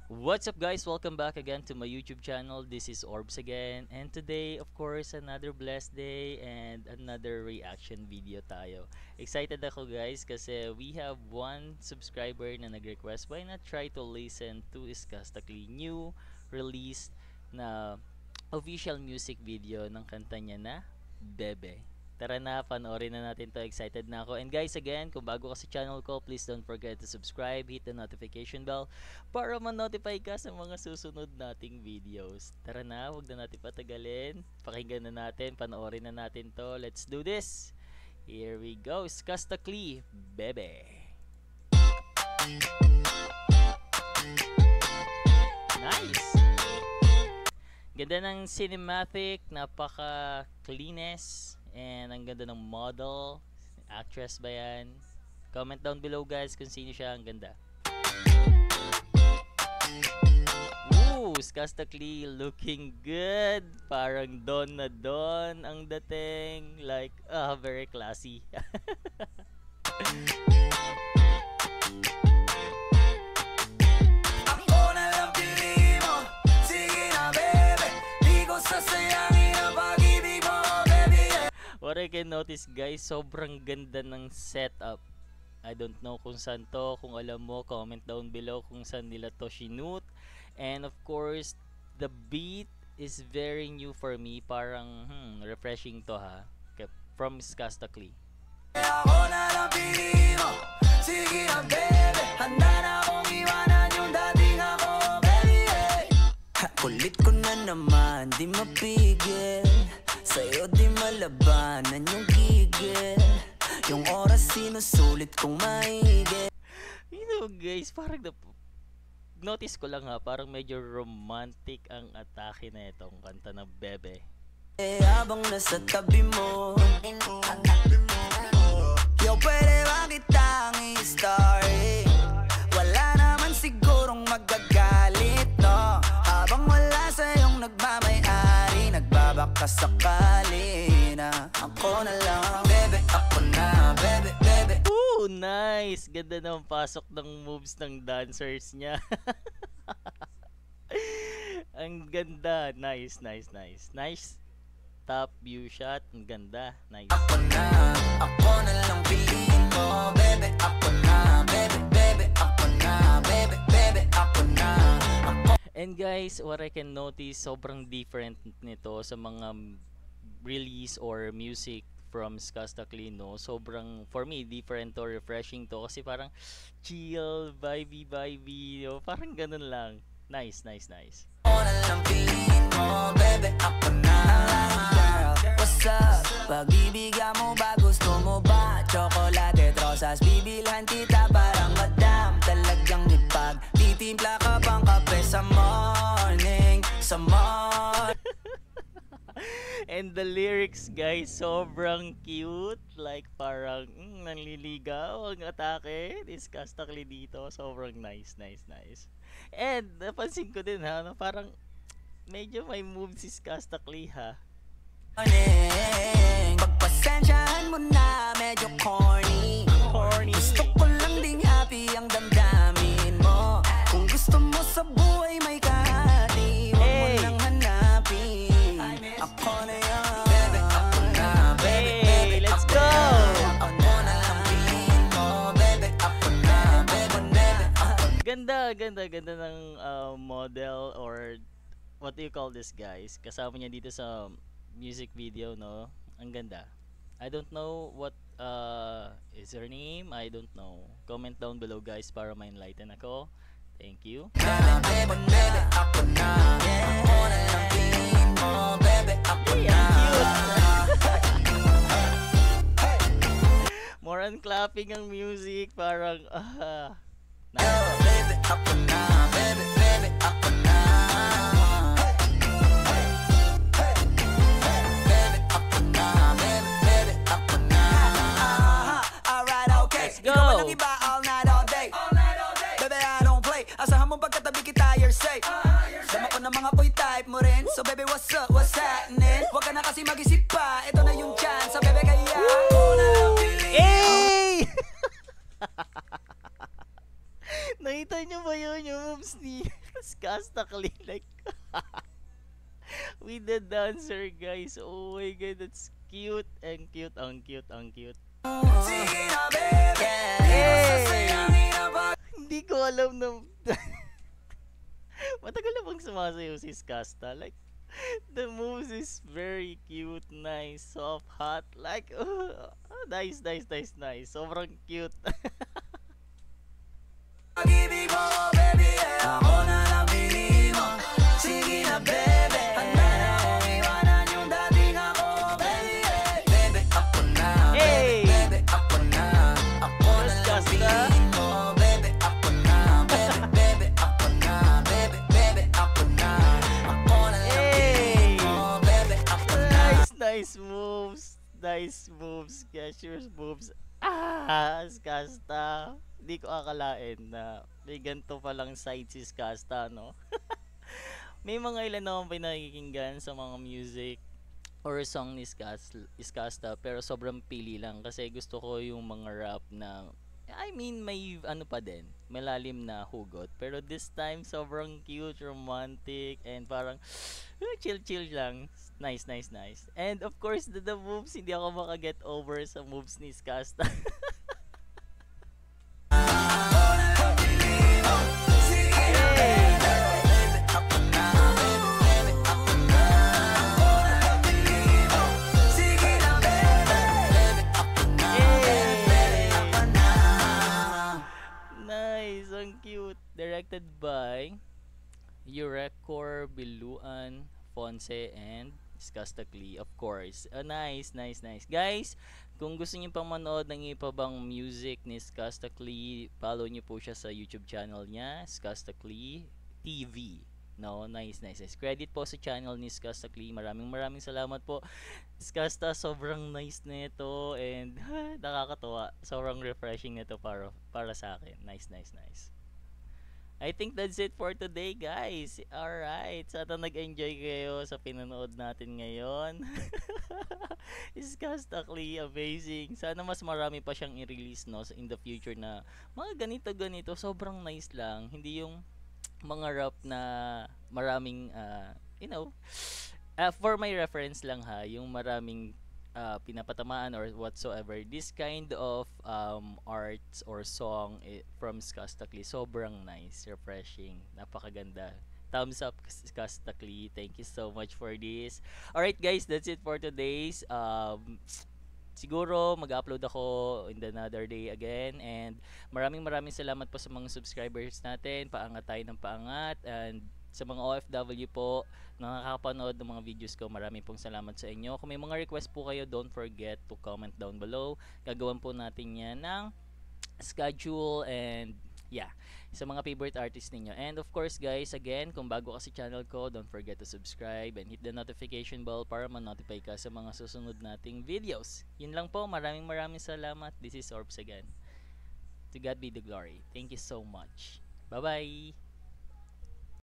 What's up guys? Welcome back again to my YouTube channel. This is Orbs again, and today of course another blessed day and another reaction video tayo. Excited ako guys kasi we have one subscriber na nag-request, why not try to listen to Iskastakli new released na official music video ng kanta niya na Bebe. Tara na, panoorin na natin to. Excited na ako. And guys, again, kung bago ka sa channel ko, please don't forget to subscribe, hit the notification bell para ma-notify ka sa mga susunod nating videos. Tara na, huwag na natin patagalin. Pakinggan na natin, panoorin na natin to. Let's do this! Here we go, Iskastakli, Bebe. Nice! Ganda ng cinematic, napaka-cleanest. And ang ganda ng model. Actress ba yan? Comment down below guys kung sino siya. Ang ganda. Ooh, Iskastakli looking good. Parang Don na Don ang dating. Like, very classy. Ako na lang pili mo. Sige na bebe, di ko sasayangin ang pag-ibig mo. What I can notice guys, sobrang ganda ng setup. I don't know kung saan to. Kung alam mo, comment down below kung saan nila to shoot. And of course, the beat is very new for me. Parang refreshing to ha. From Iskastakli. Ako na lang pili mo. Sige na bebe, handa na akong iwanan yung dating ako, baby. Kulit ko na naman, di mapigil. Sa'yo di malabanan yung gigil. Yung oras sinusulit kong maigil. You know guys, parang notice ko lang ha, parang medyo romantic ang atake na itong kanta ng Bebe. Habang nasa tabi mo, yo, pwede ba kitang i-story? Wala naman sigurong magagalit, no? Habang wala sa'yong nagmamayari, nagbabaka sakali na ako na lang, bebe, ako na, bebe, bebe. Ooh, nice! Ganda ng pasok ng moves ng dancers niya. Ang ganda. Nice, nice, nice. Nice top view shot. Ang ganda. Nice. Ako na lang piliin mo, bebe, ako na, bebe, bebe, ako na, bebe, bebe, ako na, ako. And guys, what I can notice, sobrang different nito sa mga release or music from Iskastakli, no? Sobrang, for me, different to, refreshing to. Kasi parang chill, vibey, no? Parang ganun lang. Nice, nice, nice. Ako na lang piliin mo, bebe, ako na. What's up? Pag-ibigan mo ba? Gusto mo ba? Chocolate, rosas, bibilhan kita parang madam. Talagang ipag titimpla ka pang kape sa morning, sa morning. And the lyrics guys, sobrang cute. Like parang nanliligaw ang atake. Iskastakli dito. Sobrang nice, nice, nice. And napansin ko din ha, no, parang medyo may moves si Iskastakli ha. Pagpasensyahan mo na, medyo corny. Gusto ko lang ding happy ang damdamin mo. Kung gusto mo sa buhay may kahati, huwag mo nang hanapin. Ako na yan, bebe, ako na, bebe, bebe, let's go! Ako na lang piliin mo, bebe, ako na, bebe, bebe, ako na. Ganda ng model or what do you call this guys? Kasama niya dito sa music video, no? Ang ganda. I don't know what is her name. I don't know. Comment down below guys para ma-enlighten ako. Thank you. Bebe, bebe, ako na. Ako na lang piliin mo, bebe, ako na. More on clapping ang music. Parang Bebe, ako na. Bebe, bebe, ako na. Bebe, ako na. Bebe, bebe, ako na. Alright, okay. Let's go. Ikaw walang iba all night, all day. Bebe, I don't play. Asahan mo pagkatabi kita, you're safe. Dama ko ng mga boy type mo rin. So baby, what's up, what's happening? Huwag ka na kasi mag-isip pa. Ito na yung chance, so bebe, kaya ako na lang piliin. hey! Nakita niyo ba yun yung moves ni Skasta Klee? Like, with the dancer, guys. Oh my god, that's cute and cute. Ang cute, ang cute. Sige na, baby. Sasayangin na ba? Hindi ko alam na matagal na bang sumasayaw si Skasta. Like, the moves is very cute, nice, soft, hot. Like, nice, nice, nice, nice. Sobrang cute. Pag-ibig mo, baby, ako na lang pili mo. Sige na, baby. Handa na akong iwanan yung dating ako, baby. Baby, ako na. Hey! Baby, ako na. Ako na lang piliin mo. Baby, ako na. Baby, baby, ako na. Baby, baby, ako na. Ako na lang piliin mo. Baby, ako na. Nice, nice moves. Nice moves. Cashiers moves. Skasta. Hindi ko akalain na may ganito palang side si Skasta, no? May mga ilan akong pinakikinggan sa mga music or song ni Skasta, pero sobrang pili lang kasi gusto ko yung mga rap na I mean may ano pa din, malalim na hugot. Pero this time sobrang cute, romantic, and parang chill lang. Nice, nice, nice. And of course the moves, hindi ako makaget over sa moves ni Skasta. Nice, ang cute. Directed by Yurekor Biluan Fonse and Skasta Klee, of course. Nice, nice, nice. Guys, kung gusto niyo pang manood ng iba bang music ni Skasta Klee, follow niyo po siya sa YouTube channel niya, Skasta Klee TV. No, nice, nice, nice. Credit po sa channel ni Skasta Klee. Maraming salamat po. Skasta, sobrang nice nito and nakakatuwa. Sobrang refreshing nito para sa akin. Nice, nice, nice. I think that's it for today, guys. Alright, sana nag-enjoy kayo sa pinanood natin ngayon. Skasta Klee, amazing. Sana mas marami pa siyang i-release, no, in the future na mga ganito. Sobrang nice lang. Hindi yung mga rap na maraming for my reference lang ha, yung maraming pinapatamaan or whatsoever. This kind of arts or song from Skasta Klee, sobrang nice, refreshing, napakaganda. Thumbs up, Skasta Klee. Thank you so much for this. Alright guys, that's it for today's siguro mag-upload ako in another day again, and maraming salamat po sa mga subscribers natin. Paangat tayo ng paangat, and sa mga OFW po na nakakapanood ng mga videos ko, maraming pong salamat sa inyo. Kung may mga request po kayo, don't forget to comment down below. Gagawan po natin yan ng schedule, and yeah, sa mga favorite artists ninyo. And of course guys, again, kung bago ka sa channel ko, don't forget to subscribe and hit the notification bell para ma-notify ka sa mga susunod nating videos. Yun lang po, maraming salamat. This is Orbs again. To God be the glory. Thank you so much. Bye bye.